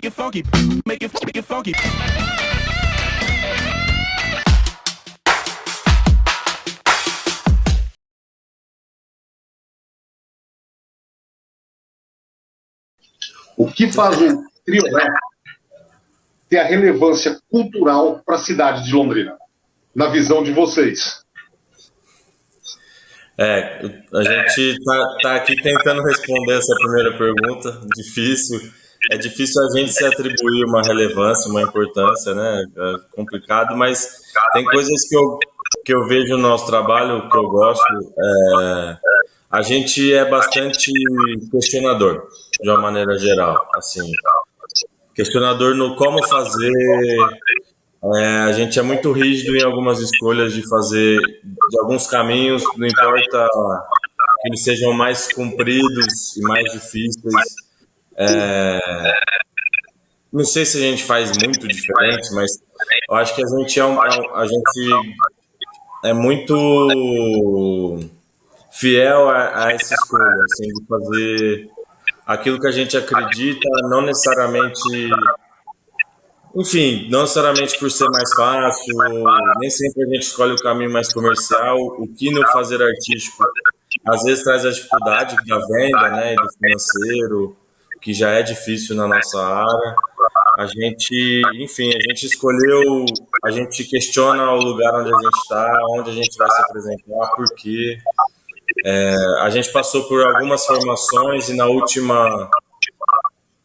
it funky, make it funky. O que faz o Triolé ter a relevância cultural para a cidade de Londrina, na visão de vocês? A gente tá aqui tentando responder essa primeira pergunta, difícil. É difícil a gente se atribuir uma relevância, uma importância, né? É complicado, mas tem coisas que eu vejo no nosso trabalho, que eu gosto. A gente é bastante questionador, de uma maneira geral, assim. Questionador no como fazer. A gente é muito rígido em algumas escolhas de fazer, de alguns caminhos, não importa que eles sejam mais compridos e mais difíceis. Não sei se a gente faz muito diferente, mas eu acho que a gente a gente é muito fiel a essa escolha, assim, de fazer aquilo que a gente acredita, não necessariamente. Enfim, não necessariamente por ser mais fácil, nem sempre a gente escolhe o caminho mais comercial. O que no fazer artístico às vezes traz a dificuldade da venda, né, e do financeiro, que já é difícil na nossa área. A gente, enfim, a gente escolheu, a gente questiona o lugar onde a gente está, onde a gente vai se apresentar, por quê. A gente passou por algumas formações e na última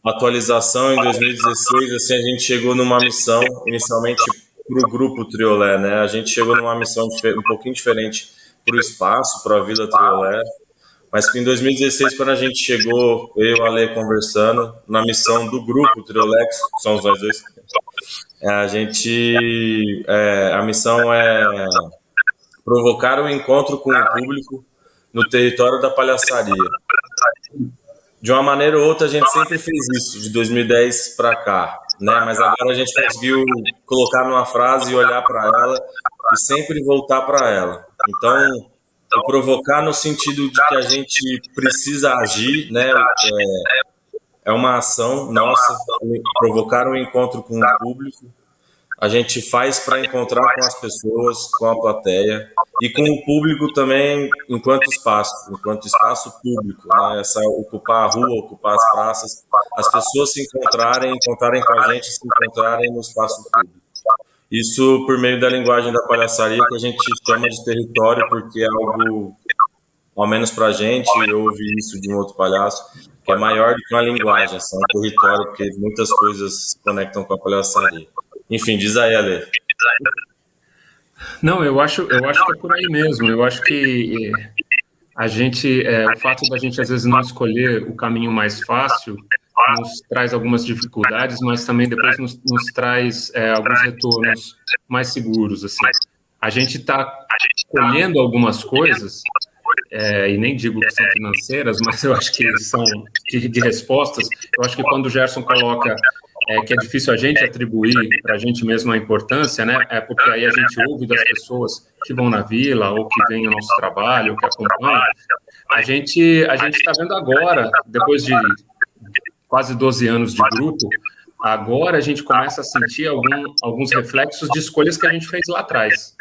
atualização em 2016, assim, a gente chegou numa missão, inicialmente para o grupo Triolé, né? A gente chegou numa missão um pouquinho diferente para o espaço, para a Vila Triolé, mas que em 2016, quando a gente chegou, eu e o Ale conversando, na missão do grupo Triolé, que somos nós dois, a missão é provocar um encontro com o público no território da palhaçaria. De uma maneira ou outra, a gente sempre fez isso, de 2010 para cá, né? Mas agora a gente conseguiu colocar numa frase e olhar para ela e sempre voltar para ela. Então, provocar no sentido de que a gente precisa agir, né? É uma ação nossa, provocar um encontro com o público. A gente faz para encontrar com as pessoas, com a plateia e com o público também enquanto espaço público, né? Ocupar a rua, ocupar as praças, as pessoas se encontrarem com a gente, se encontrarem no espaço público. Isso por meio da linguagem da palhaçaria, que a gente chama de território, porque é algo, ao menos para a gente, eu ouvi isso de um outro palhaço, que é maior do que uma linguagem, é um território, porque muitas coisas se conectam com a palhaçaria. Enfim, diz aí, Ale. Não, eu acho que é por aí mesmo. Eu acho que a gente, o fato da gente às vezes não escolher o caminho mais fácil nos traz algumas dificuldades, mas também depois nos traz alguns retornos mais seguros, assim. A gente está colhendo algumas coisas, e nem digo que são financeiras, mas eu acho que são de respostas. Eu acho que quando o Gerson coloca que é difícil a gente atribuir para a gente mesmo a importância, né? É porque aí a gente ouve das pessoas que vão na vila ou que veem o nosso trabalho, ou que acompanham. A gente está vendo agora, depois de quase 12 anos de grupo, agora a gente começa a sentir alguns reflexos de escolhas que a gente fez lá atrás.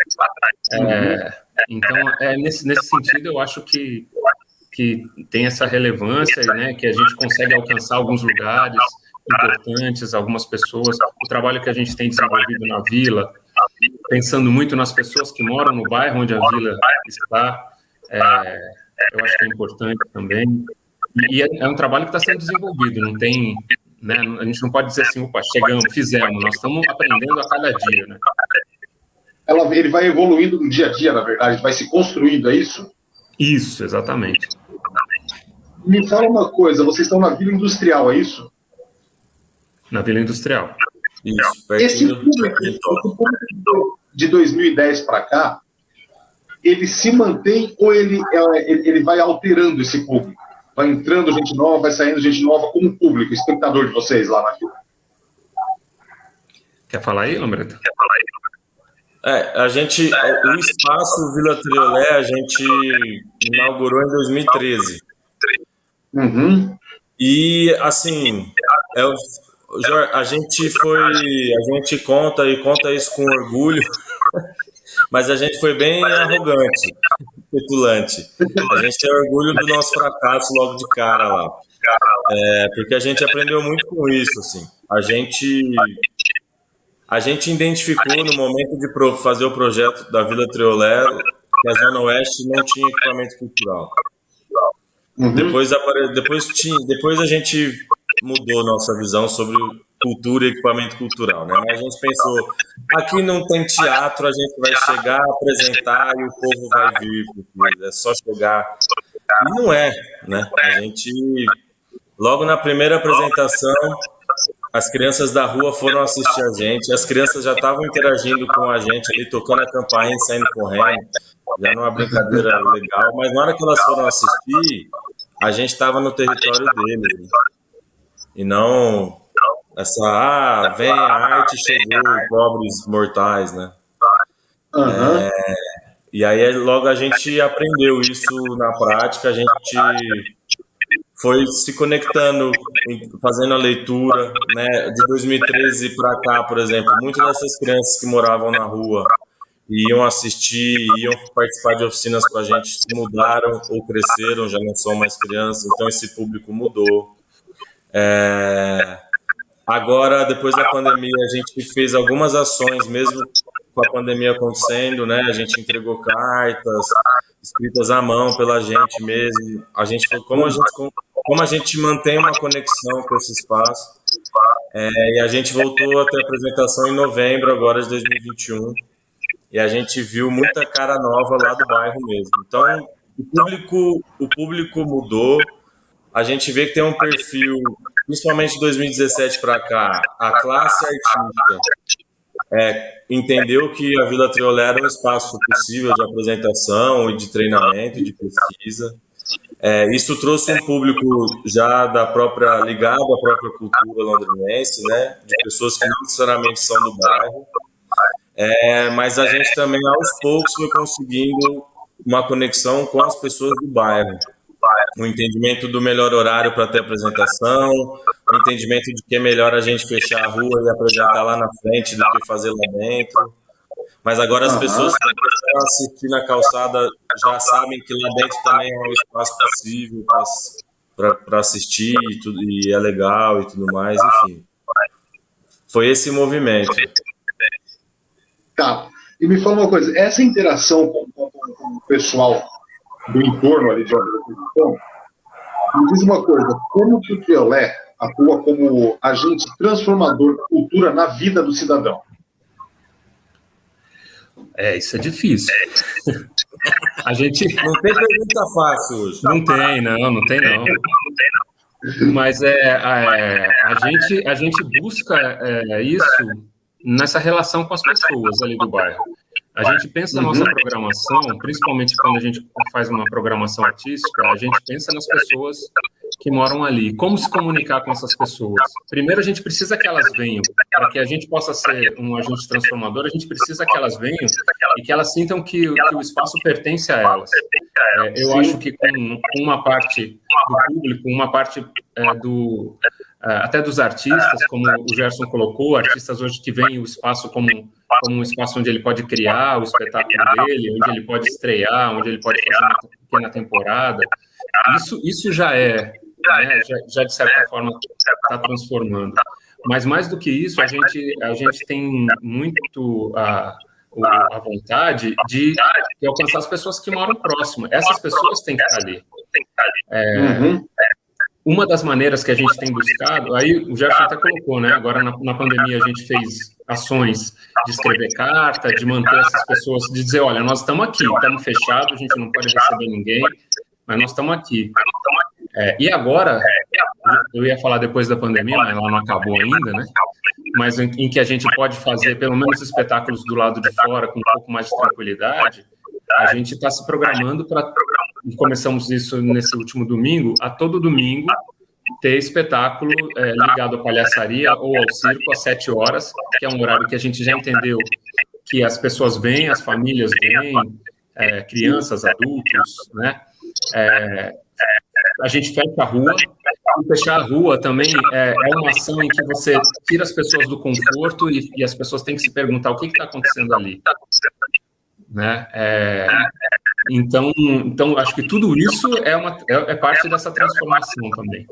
Então, nesse sentido, eu acho que tem essa relevância, né? Que a gente consegue alcançar alguns lugares importantes, algumas pessoas, o trabalho que a gente tem desenvolvido na vila, pensando muito nas pessoas que moram no bairro onde a vila está, eu acho que é importante também, e é um trabalho que está sendo desenvolvido, não tem, né, a gente não pode dizer assim, opa, chegamos, fizemos, nós estamos aprendendo a cada dia, né? Ele vai evoluindo no dia a dia, na verdade, vai se construindo, é isso? Isso, exatamente. Me fala uma coisa, vocês estão na Vila Industrial, é isso? Na Vila Industrial. Isso, esse público de 2010 para cá, ele se mantém ou ele vai alterando esse público? Vai entrando gente nova, vai saindo gente nova como público, espectador de vocês lá na Vila? Quer falar aí, Lamberto? O espaço Vila Triolé a gente inaugurou em 2013. Uhum. E, assim, Jorge, a gente conta isso com orgulho, mas a gente foi bem arrogante, petulante. A gente tem orgulho do nosso fracasso logo de cara lá. Porque a gente aprendeu muito com isso, assim. A gente identificou no momento de fazer o projeto da Vila Triolé que a Zona Oeste não tinha equipamento cultural. Uhum. Depois a gente mudou nossa visão sobre cultura e equipamento cultural, né? Mas a gente pensou, aqui não tem teatro, a gente vai chegar, apresentar e o povo vai vir, porque é só chegar. E não é, né? A gente, logo na primeira apresentação, as crianças da rua foram assistir a gente, as crianças já estavam interagindo com a gente ali, tocando a campainha, saindo correndo, já numa brincadeira legal, mas na hora que elas foram assistir, a gente estava no território deles, né? E não vem a arte, chegou, pobres mortais, né? Uhum. E aí logo a gente aprendeu isso na prática, a gente foi se conectando, fazendo a leitura, né? De 2013 para cá, por exemplo, muitas dessas crianças que moravam na rua iam assistir, iam participar de oficinas com a gente, mudaram ou cresceram, já não são mais crianças, então esse público mudou. Agora, depois da pandemia, a gente fez algumas ações, mesmo com a pandemia acontecendo, né? A gente entregou cartas escritas à mão pela gente mesmo. A gente falou como a gente mantém uma conexão com esse espaço. E a gente voltou a ter apresentação em novembro agora de 2021. E a gente viu muita cara nova lá do bairro mesmo. Então, o público mudou. A gente vê que tem um perfil, principalmente de 2017 para cá, a classe artística entendeu que a Vila Triolé era um espaço possível de apresentação e de treinamento e de pesquisa. Isso trouxe um público já ligado à própria cultura londrinense, né, de pessoas que não necessariamente são do bairro. Mas a gente também, aos poucos, foi conseguindo uma conexão com as pessoas do bairro. O entendimento do melhor horário para ter apresentação, o entendimento de que é melhor a gente fechar a rua e apresentar lá na frente do que fazer lá dentro. Mas agora as pessoas que começaram a assistir na calçada já sabem que lá dentro também é um espaço possível para assistir e é legal e tudo mais, enfim. Foi esse movimento. Tá. E me fala uma coisa, essa interação com o pessoal do entorno ali de onde vocês estão, me diz uma coisa, como que o Triolé atua como agente transformador da cultura na vida do cidadão? Isso é difícil. A gente... Não tem pergunta fácil hoje. Não tem, não. Mas a gente busca isso nessa relação com as pessoas ali do bairro. A gente pensa na nossa programação, principalmente quando a gente faz uma programação artística, a gente pensa nas pessoas que moram ali. Como se comunicar com essas pessoas? Primeiro, a gente precisa que elas venham. Para que a gente possa ser um agente transformador, a gente precisa que elas venham e que elas sintam que o espaço pertence a elas. Eu acho que com uma parte do público, uma parte até dos artistas, como o Gerson colocou, artistas hoje que veem o espaço como um espaço onde ele pode criar o espetáculo dele, onde ele pode estrear, onde ele pode fazer uma pequena temporada. Isso já né, já de certa forma está transformando. Mas mais do que isso, a gente tem muito a vontade de alcançar as pessoas que moram próximo. Essas pessoas têm que estar ali. Uma das maneiras que a gente tem buscado, aí o Gerson até colocou, né? Agora na pandemia a gente fez ações de escrever carta, de manter essas pessoas, de dizer, olha, nós estamos aqui, estamos fechados, a gente não pode receber ninguém, mas nós estamos aqui. E agora, eu ia falar depois da pandemia, mas ela não acabou ainda, né? Mas em que a gente pode fazer pelo menos espetáculos do lado de fora com um pouco mais de tranquilidade, a gente está se programando para, começamos isso nesse último domingo, a todo domingo ter espetáculo ligado à palhaçaria ou ao circo às 7 horas, que é um horário que a gente já entendeu que as pessoas vêm, as famílias vêm, crianças, adultos, né? A gente fecha a rua fechar a rua também é uma ação em que você tira as pessoas do conforto e as pessoas têm que se perguntar o que está acontecendo ali, né? Então, acho que tudo isso é parte dessa transformação também.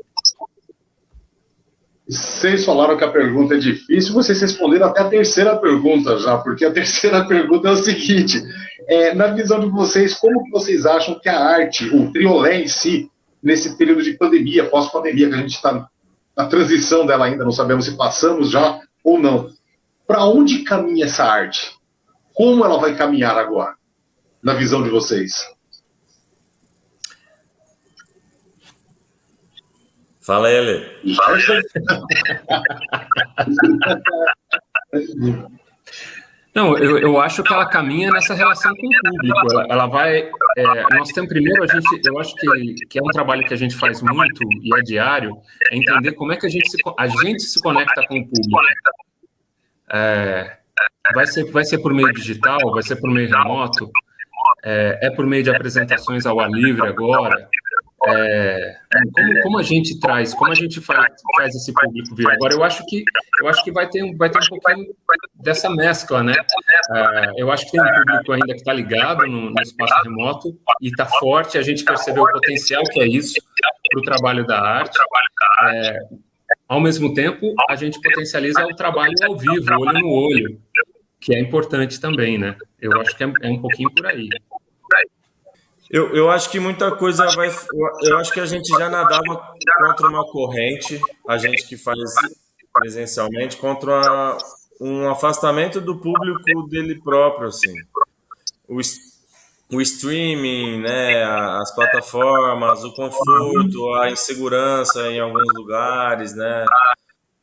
Vocês falaram que a pergunta é difícil, vocês responderam até a terceira pergunta já, porque a terceira pergunta é o seguinte, na visão de vocês, como que vocês acham que a arte, o Triolet em si, nesse período de pandemia, pós-pandemia, que a gente está na transição dela ainda, não sabemos se passamos já ou não, para onde caminha essa arte? Como ela vai caminhar agora, na visão de vocês? Fala aí, Ale. Não, eu acho que ela caminha nessa relação com o público. Ela vai. Nós temos primeiro, eu acho que é um trabalho que a gente faz muito e é diário, é entender como é que a gente se conecta com o público. Vai ser por meio digital, vai ser por meio remoto, por meio de apresentações ao ar livre agora. Como a gente traz, como a gente faz esse público vir. Agora, eu acho que vai ter um pouquinho dessa mescla, né? Eu acho que tem um público ainda que está ligado no espaço remoto e está forte, a gente percebeu o potencial que é isso para o trabalho da arte. Ao mesmo tempo, a gente potencializa o trabalho ao vivo, olho no olho, que é importante também, né? Eu acho que é um pouquinho por aí. Eu acho que muita coisa vai. Eu acho que a gente já nadava contra uma corrente, a gente que faz presencialmente, contra um afastamento do público dele próprio, assim. O streaming, né, as plataformas, o conforto, a insegurança em alguns lugares, né.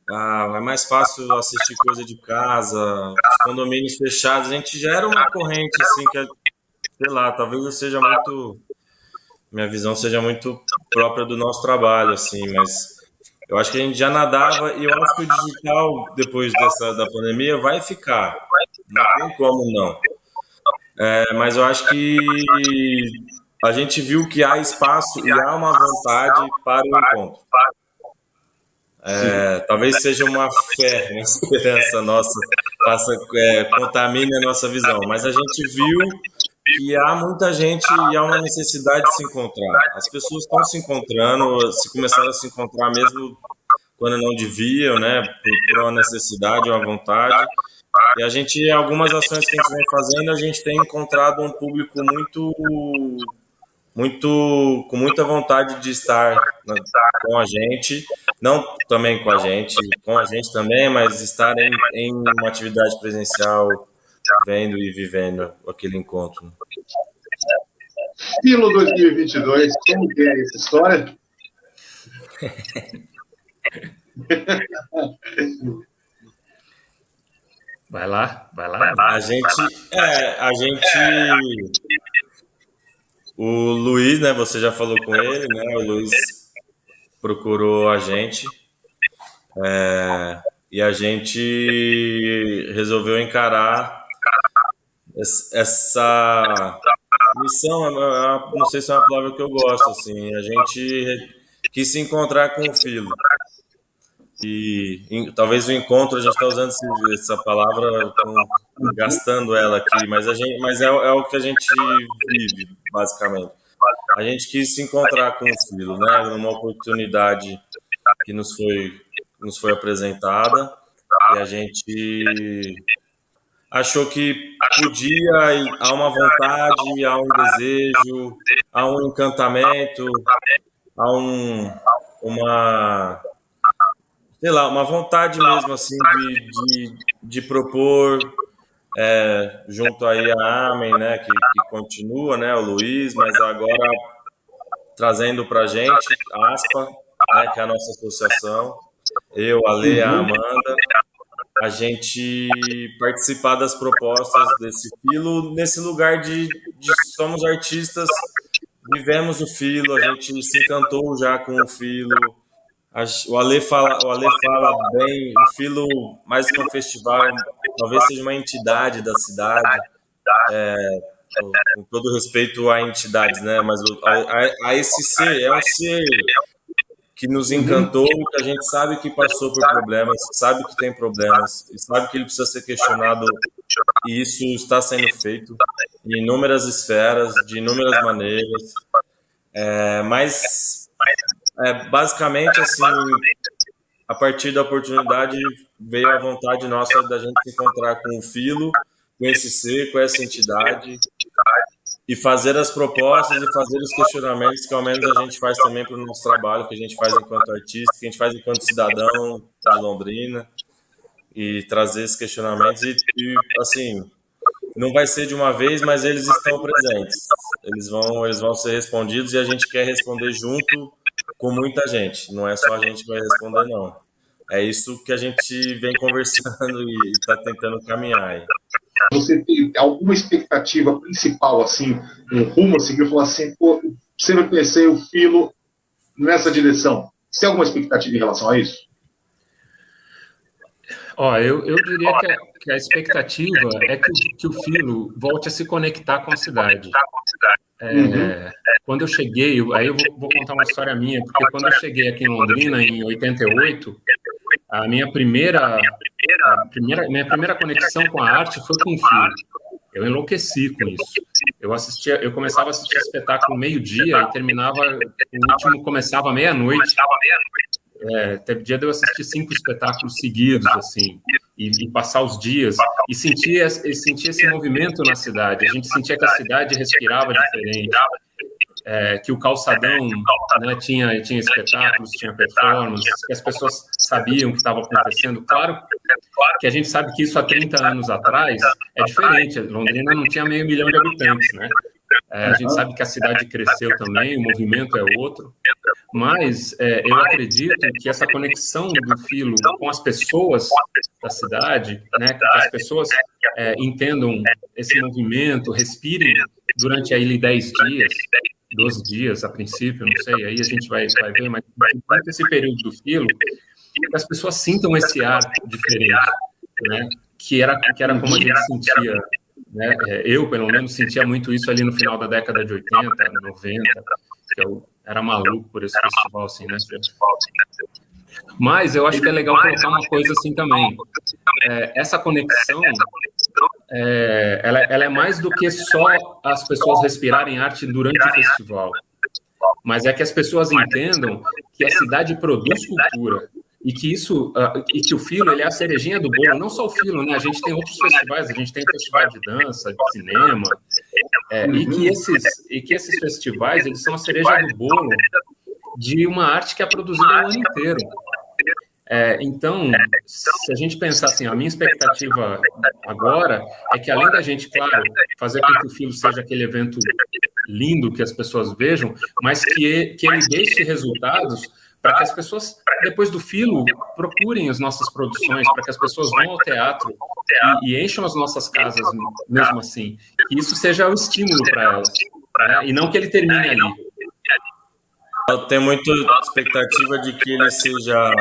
É mais fácil assistir coisa de casa, os condomínios fechados. A gente já era uma corrente, assim, que sei lá, talvez eu seja muito. Minha visão seja muito própria do nosso trabalho, assim, mas eu acho que a gente já nadava e eu acho que o digital, depois da pandemia, vai ficar. Não tem como não. Mas eu acho que a gente viu que há espaço e há uma vontade para o encontro. Talvez seja uma fé, uma esperança nossa, contamine a nossa visão, mas a gente viu que há muita gente e há uma necessidade de se encontrar. As pessoas estão se encontrando, se começaram a se encontrar mesmo quando não deviam, né, por uma necessidade, uma vontade. E a gente, algumas ações que a gente vem fazendo, a gente tem encontrado um público com muita vontade de estar com a gente, não também com a gente também, mas estar em uma atividade presencial, vendo e vivendo aquele encontro. Filo 2022, como que é essa história? Vai lá. A gente, o Luiz, né? Você já falou com ele, né? O Luiz procurou a gente e a gente resolveu encarar essa missão. Não sei se é uma palavra que eu gosto, assim. A gente quis se encontrar com o Filo. E talvez o encontro, a gente está usando essa palavra, gastando ela aqui, mas é o que a gente vive, basicamente. A gente quis se encontrar com o Filo, né? Numa oportunidade que nos foi apresentada, e a gente achou que podia, há uma vontade, há um desejo, há um encantamento, há uma vontade mesmo, assim, de propor, junto aí a Amém, né, que continua, né, o Luiz, mas agora trazendo pra gente a ASPA, né, que é a nossa associação, eu, a Lê, a Amanda, a gente participar das propostas desse Filo, nesse lugar de somos artistas, vivemos o Filo, a gente se encantou já com o Filo. O Ale fala bem, o Filo, mais que um festival, talvez seja uma entidade da cidade, com todo respeito a entidades, né? Mas a esse ser, é um ser que nos encantou, que a gente sabe que passou por problemas, sabe que tem problemas, e sabe que ele precisa ser questionado, e isso está sendo feito em inúmeras esferas, de inúmeras maneiras. Mas, basicamente, assim, a partir da oportunidade, veio a vontade nossa da gente se encontrar com o Filo, com esse ser, com essa entidade, e fazer as propostas e fazer os questionamentos que ao menos a gente faz também para o nosso trabalho, que a gente faz enquanto artista, que a gente faz enquanto cidadão de Londrina, e trazer esses questionamentos e assim, não vai ser de uma vez, mas eles estão presentes. Eles vão ser respondidos e a gente quer responder junto com muita gente. Não é só a gente que vai responder, não. É isso que a gente vem conversando e está tentando caminhar aí. Você tem alguma expectativa principal, assim, um rumo a seguir? Falar assim, pô, sempre pensei o Filo nessa direção. Você tem alguma expectativa em relação a isso? Eu diria que a expectativa é que o Filo volte a se conectar com a cidade. Quando eu cheguei, aí eu vou contar uma história minha, porque quando eu cheguei aqui em Londrina, em 88, a minha primeira conexão com a arte foi com o Filo. Eu enlouqueci com isso. Eu começava a assistir espetáculo meio-dia e terminava, o último começava meia-noite. Teve dia de eu assistir 5 espetáculos seguidos, assim, e passar os dias, e sentir esse movimento na cidade. A gente sentia que a cidade respirava diferente, que o calçadão, né, tinha espetáculos, tinha performances, que as pessoas sabiam o que estava acontecendo. Claro que a gente sabe que isso há 30 anos atrás é diferente. Londrina não tinha 500 mil de habitantes, né? A gente sabe que a cidade cresceu também, o movimento é outro, mas eu acredito que essa conexão do Filo com as pessoas da cidade, né, que as pessoas entendam esse movimento, respirem durante aí 10 dias, 12 dias a princípio, não sei, aí a gente vai ver, mas durante esse período do Filo, que as pessoas sintam esse ar diferente, né, que era como a gente sentia. Né? Eu, pelo menos, sentia muito isso ali no final da década de 80, 90, que eu era maluco por esse festival, assim, né? Mas eu acho que é legal colocar uma coisa assim também. Essa conexão, ela é mais do que só as pessoas respirarem arte durante o festival. Mas é que as pessoas entendam que a cidade produz cultura. E que que o Filo, ele é a cerejinha do bolo, não só o Filo, né? A gente tem outros festivais, a gente tem festival de dança, de cinema, e que esses festivais, eles são a cereja do bolo de uma arte que é produzida o ano inteiro. Então, se a gente pensar assim, a minha expectativa agora é que, além da gente, claro, fazer com que o Filo seja aquele evento lindo que as pessoas vejam, mas que ele deixe resultados para que as pessoas, depois do Filo, procurem as nossas produções, para que as pessoas vão ao teatro e encham as nossas casas mesmo assim. Que isso seja o estímulo para elas, né? E não que ele termine ali. Eu tenho muita expectativa de que ele seja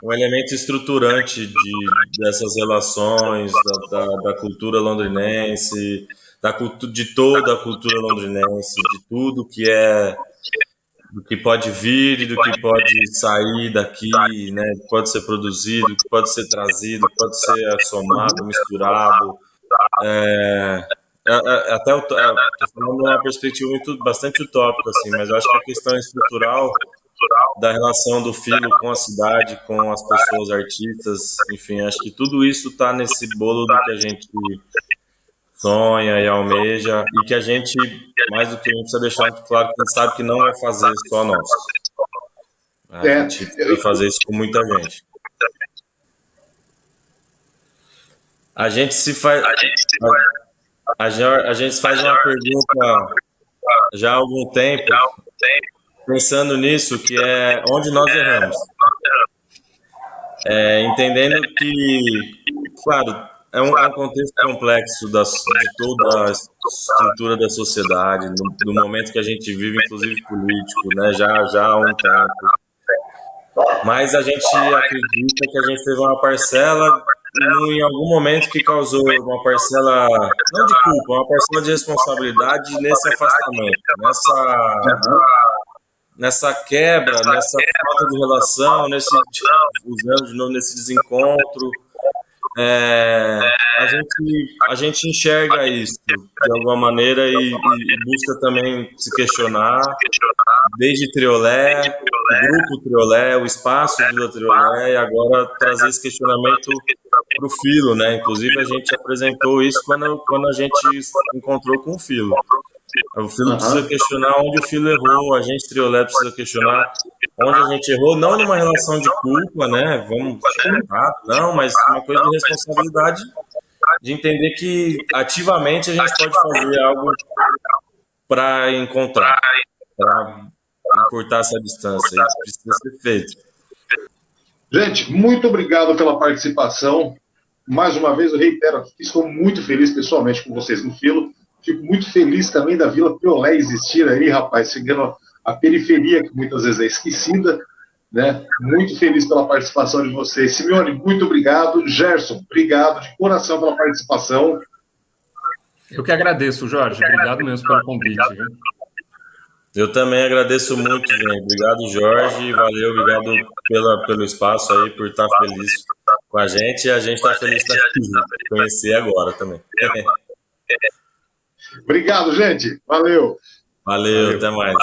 um elemento estruturante dessas relações, da cultura londrinense, de toda a cultura londrinense, de tudo que do que pode vir e do que pode sair daqui, né? Pode ser produzido, que pode ser trazido, pode ser somado, misturado. Até estou falando de uma perspectiva bastante utópica, assim, mas eu acho que a questão estrutural da relação do Filo com a cidade, com as pessoas, artistas, enfim, acho que tudo isso está nesse bolo do que a gente sonha e almeja, e que a gente, mais do que a gente precisa deixar muito claro, que a gente sabe que não vai fazer só nós. A gente vai fazer isso com muita gente. A gente faz uma pergunta já há algum tempo, pensando nisso, que é onde nós erramos. Entendendo que, claro, é um contexto complexo de toda a estrutura da sociedade, do momento que a gente vive, inclusive político, né, já há um tempo. Mas a gente acredita que a gente teve uma parcela, em algum momento, que causou uma parcela, não de culpa, uma parcela de responsabilidade nesse afastamento, nessa quebra, nessa falta de relação, usando de novo nesse desencontro, a gente enxerga isso de alguma maneira e busca também se questionar, desde Triolé, o grupo Triolé, o espaço Vila Triolé, e agora trazer esse questionamento para o Filo, né? Inclusive a gente apresentou isso quando a gente se encontrou com o Filo. O Filo precisa questionar onde o Filo errou, a gente Triolé precisa questionar onde a gente errou, não numa relação de culpa, né? Não, mas uma coisa de responsabilidade, de entender que ativamente a gente pode fazer algo para encontrar, para encurtar essa distância. Isso precisa ser feito. Gente, muito obrigado pela participação. Mais uma vez, eu reitero, estou muito feliz pessoalmente com vocês no Filo. Fico muito feliz também da Vila Triolé existir aí, rapaz, chegando a periferia, que muitas vezes é esquecida, né? Muito feliz pela participação de vocês. Simeone, muito obrigado. Gerson, obrigado de coração pela participação. Eu que agradeço, Jorge. Obrigado mesmo pelo convite. Viu? Eu também agradeço muito, gente. Obrigado, Jorge. Valeu, obrigado pelo espaço aí, por estar feliz com a gente. E a gente está feliz de conhecer agora também. Obrigado, gente. Valeu. Valeu, até mais.